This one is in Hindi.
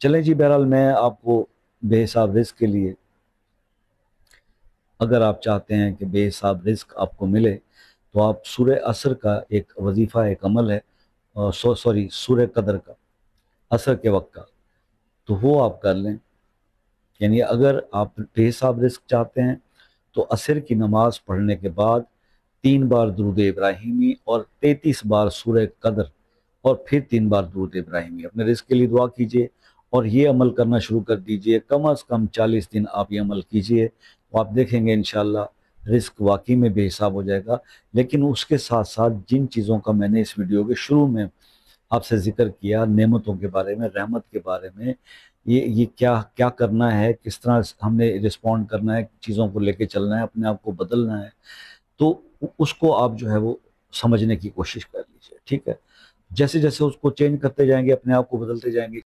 चलें जी, बहरहाल मैं आपको बेहिसाब रिस्क के लिए, अगर आप चाहते हैं कि बेहिसाब रिस्क आपको मिले तो आप सूर्य असर का एक वजीफ़ा, एक अमल है, सॉरी सूर्य कदर का, असर के वक्त का, तो वो आप कर लें। यानी अगर आप बेहिसाब रिस्क चाहते हैं तो असर की नमाज पढ़ने के बाद 3 बार दुरूद इब्राहिमी और 33 बार सूरह कदर और फिर 3 बार दुरूद इब्राहिमी अपने रिस्क के लिए दुआ कीजिए और ये अमल करना शुरू कर दीजिए। कम अज़ कम 40 दिन आप ये अमल कीजिए तो आप देखेंगे इंशाल्लाह रिस्क वाकई में बेहिसाब हो जाएगा। लेकिन उसके साथ साथ जिन चीज़ों का मैंने इस वीडियो के शुरू में आपसे जिक्र किया, नेमतों के बारे में, रहमत के बारे में, ये क्या क्या करना है, किस तरह हमने रिस्पॉन्ड करना है, चीज़ों को लेके चलना है, अपने आप को बदलना है, तो उसको आप जो है वो समझने की कोशिश कर लीजिए। ठीक है, जैसे जैसे उसको चेंज करते जाएंगे, अपने आप को बदलते जाएंगे,